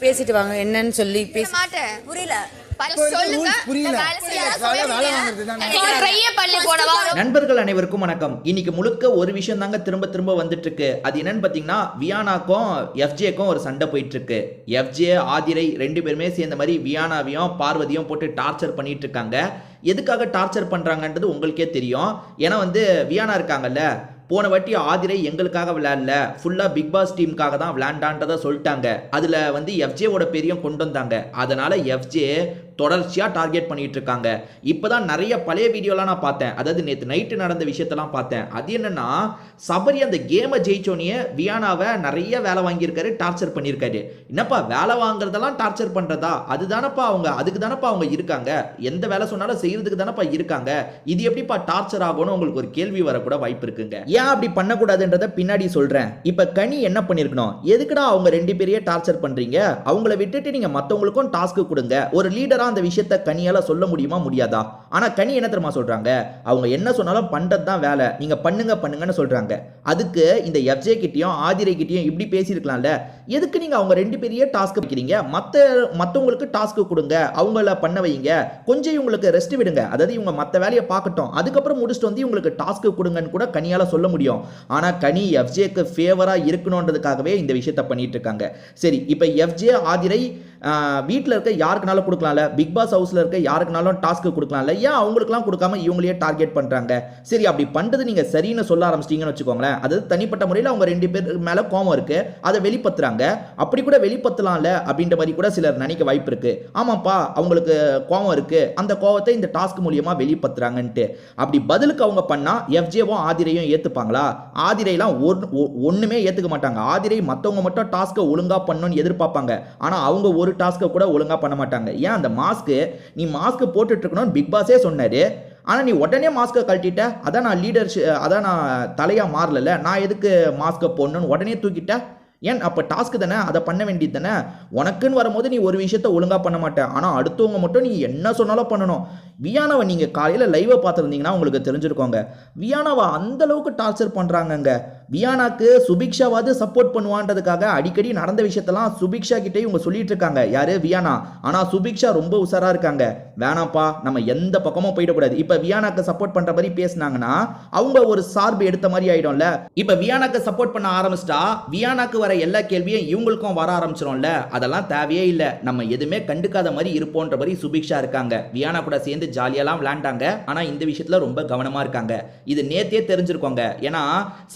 பேசிட்டு வாங்க என்னன்னு சொல்லி பேச புரியல. நண்பர்கள் அனைவருக்கும் வணக்கம். இன்னைக்கு முழுக்க ஒரு விஷயம் தாங்க திரும்ப திரும்ப வந்துட்டு இருக்கு. அது என்னன்னு பாத்தீங்கன்னா, வியானாக்கும் எஃப்ஜேக்கும் ஒரு சண்டை போயிட்டு இருக்கு. எஃப்ஜே ஆதிரை ரெண்டு பேருமே சேர்ந்த மாதிரி வியானாவையும் பார்வதியும் போட்டு டார்ச்சர் பண்ணிட்டு இருக்காங்க. எதுக்காக டார்ச்சர் பண்றாங்கன்றது உங்களுக்கே தெரியும். ஏன்னா வியானா இருக்காங்கல்ல, போன வாட்டி ஆதிரை எங்களுக்காக விளையாடல, ஃபுல்லாக பிக் பாஸ் டீமுக்காக தான் விளையாண்டான்றதை சொல்லிட்டாங்க. அதில் எஃப்ஜேவோட பேரையும் கொண்டு வந்தாங்க. அதனால் எஃப்ஜே தொடர்ச்சியாக டார்கெட் பண்ணிட்டு இருக்காங்க. இப்போ தான் நிறைய பழைய வீடியோலாம் நான் பார்த்தேன். அதாவது நேற்று நைட்டு நடந்த விஷயத்தெல்லாம் பார்த்தேன். அது என்னன்னா, சபரி அந்த கேமை ஜெயிச்சோன்னே வியானாவை நிறைய வேலை வாங்கியிருக்காரு, டார்ச்சர் பண்ணியிருக்காரு. என்னப்பா வேலை வாங்குறதெல்லாம் டார்ச்சர் பண்ணுறதா? அதுதானப்பா அவங்க, அதுக்கு தானப்பா அவங்க இருக்காங்க. எந்த வேலை சொன்னாலும் செய்யறதுக்கு தானப்பா இருக்காங்க. இது எப்படிப்பா டார்ச்சர் ஆகும்னு உங்களுக்கு ஒரு கேள்வி வரக்கூட வாய்ப்பு இருக்குங்க. ஏன் அப்படி பண்ணக்கூடாதுன்றத பின்னாடி சொல்றேன். இப்ப கனி என்ன பண்ணிருக்கணும்? எதுக்குடா அவங்க ரெண்டு பேரையே டார்ச்சர் பண்றீங்க? அவங்கள விட்டுட்டு நீங்க மத்தவங்களுக்கும் டாஸ்க் கொடுங்க. ஒரு லீடரா அந்த விஷயத்தை கனியால சொல்ல முடியுமா, முடியாதா? ஆனா கனி என்ன தெரியுமா சொல்றாங்க? அவங்க என்ன சொன்னாலும் பண்றது தான் வேலை, நீங்க பண்ணுங்கன்னு சொல்றாங்க. அதுக்கு இந்த எஃப்ஜே கிட்டயும் ஆதிரை கிட்டயும் இப்படி பேசியிருக்கலாம்ல. எதுக்கு நீங்க அவங்க ரெண்டு பேரையே டாஸ்க் வைக்கிறீங்க? மத்தவங்களுக்கு டாஸ்க் கொடுங்க, அவங்கள பண்ண வைங்க, கொஞ்சம் இவங்களுக்கு ரெஸ்ட் விடுங்க. அதாவது இவங்க மத்த வேலையை பார்க்கட்டும், அதுக்கப்புறம் முடிச்சுட்டு இவங்களுக்கு டாஸ்க் கொடுங்கன்னு கூட கனியால சொல்ல முடியும். ஆனா கனி எஃப்ஜேக்கு ஃபேவரா இருக்கணும்ன்றதுக்காகவே இந்த விஷயத்தை பண்ணிட்டு இருக்காங்க. சரி, இப்ப எஃப்ஜே ஆதிரை வீட்டில் இருக்க யாருக்குனாலும் கொடுக்கலாம்ல, பிக் பாஸ் ஹவுஸ்ல இருக்க யாருக்குனாலும் டாஸ்க் கொடுக்கலாம்ல, ஏன் அவங்களுக்குலாம் கொடுக்காம இவங்களையே டார்கெட் பண்றாங்க? சரி, அப்படி பண்றது நீங்க சரின்னு சொல்ல ஆரம்பிச்சிட்டீங்கன்னு வச்சுக்கோங்களேன். அது தனிப்பட்ட முறையில் அவங்க ரெண்டு பேர் மேல கோவம் இருக்கு, அதை வெளிப்படுத்துறாங்க. அப்படி கூட வெளிப்படுத்தலாம்ல அப்படின்ற மாதிரி கூட சிலர் நினைக்க வாய்ப்பு இருக்கு. ஆமாப்பா, அவங்களுக்கு கோவம் இருக்கு, அந்த கோவத்தை இந்த டாஸ்க் மூலியமா வெளிப்படுத்துறாங்கன்ட்டு. அப்படி பதிலுக்கு அவங்க பண்ணா எஃப்ஜேவும் ஆதிரையும் ஏத்துப்பாங்களா? ஆதிரைலாம் ஒண்ணுமே ஏத்துக்க மாட்டாங்க. ஆதிரை மத்தவங்க மட்டும் டாஸ்க்கை ஒழுங்கா பண்ணணும்னு எதிர்பார்ப்பாங்க. ஆனா அவங்க ஒரு டாஸ்க்கை கூட ஒழுங்கா பண்ண மாட்டாங்க. ஏன் அந்த மாஸ்க்கு, நீ மாஸ்க் போட்டுட்டு இருக்கணும்னு பிக் பாஸே சொன்னாரு. ஆனா நீ உடனே மாஸ்கை கழட்டிட்ட. அதான் நான் லீடர்ஷிப், அதான் நான் தலையா மாறல, நான் எதுக்கு மாஸ்கை போடணும்னு உடனே தூக்கிட்ட? ஏன் அப்போ டாஸ்க் தானே, அதை பண்ண வேண்டியது தானே. உனக்குன்னு வரும்போது நீ ஒரு விஷயத்த ஒழுங்காக பண்ண மாட்டேன், ஆனால் அடுத்தவங்க மட்டும் நீ என்ன சொன்னாலும் பண்ணணும். வியானாவை நீங்கள் காலையில் லைவை பார்த்துருந்தீங்கன்னா உங்களுக்கு தெரிஞ்சிருக்கோங்க. வியானாவை அந்த அளவுக்கு டார்ச்சர் பண்ணுறாங்கங்க. வியானாக்கு சுபிக்ஷாவாவது சப்போர்ட் பண்ணுவான்றதுக்காக அடிக்கடி நடந்த விஷயத்தெல்லாம் சுபிக்ஷா கிட்டே இவங்க சொல்லிட்டு இருக்காங்க. யாரு? வியானா. ஆனால் சுபிக்ஷா ரொம்ப உஷாரா இருக்காங்க. வேணாப்பா, நம்ம எந்த பக்கமும் போயிடக்கூடாது. இப்போ வியானாக்கு சப்போர்ட் பண்ணுற மாதிரி பேசினாங்கன்னா அவங்க ஒரு சார்பு எடுத்த மாதிரி ஆயிடும்ல. இப்போ வியானாக்கு சப்போர்ட் பண்ண ஆரம்பிச்சிட்டா வியானாக்கு வர எல்லா கேள்வியும் இவங்களுக்கும் வர ஆரம்பிச்சிடும்ல. அதெல்லாம் தேவையே இல்லை, நம்ம எதுவுமே கண்டுக்காத மாதிரி இருப்போன்ற மாதிரி சுபிக்ஷா இருக்காங்க. வியானா கூட சேர்ந்து ஜாலியெல்லாம் விளையாண்டாங்க. ஆனா இந்த விஷயத்துல ரொம்ப கவனமா இருக்காங்க. இது நேத்தே தெரிஞ்சிருக்கோங்க. ஏன்னா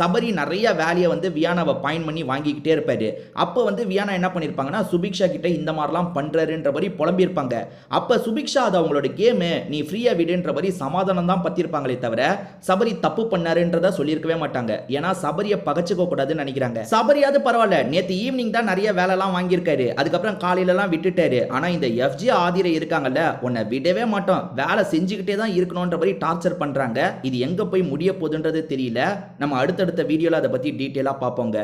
சபரி நிறைய வேலையை வியானாவை பாயிண்ட் பண்ணி வாங்கிக்கிட்டே இருப்பாரு. அப்போ வியானா என்ன பண்ணிருப்பாங்கன்னா, சுபிக்ஷா கிட்ட இந்த மாதிரிலாம் பண்றாருன்ற மாதிரி புலம்பியிருப்பாங்க. அப்ப சுபிக்ஷா அது அவங்களோட கேமு, நீ ஃப்ரீயா விடுன்ற மாதிரி சமாதானம் தான் பத்திருப்பாங்களே தவிர சபரி தப்பு பண்ணாருன்றத சொல்லியிருக்கவே மாட்டாங்க. ஏன்னா சபரியை பகச்சுக்க கூடாதுன்னு நினைக்கிறாங்க. சபரியாவது பரவாயில்ல, நேற்று ஈவினிங் தான் நிறைய வேலைலாம் வாங்கியிருக்காரு, அதுக்கப்புறம் காலையிலலாம் விட்டுட்டாரு. ஆனால் இந்த எஃப்ஜே ஆதிரை இருக்காங்கல்ல, உன்னை விடவே மாட்டோம், வேலை செஞ்சுக்கிட்டே தான் இருக்கணுன்ற மாதிரி டார்ச்சர் பண்ணுறாங்க. இது எங்கே போய் முடிய போகுதுன்றது தெரியல. நம்ம அடுத்தடுத்த வீடியோவில் அதை பற்றி டீட்டெயிலாக பார்ப்போங்க.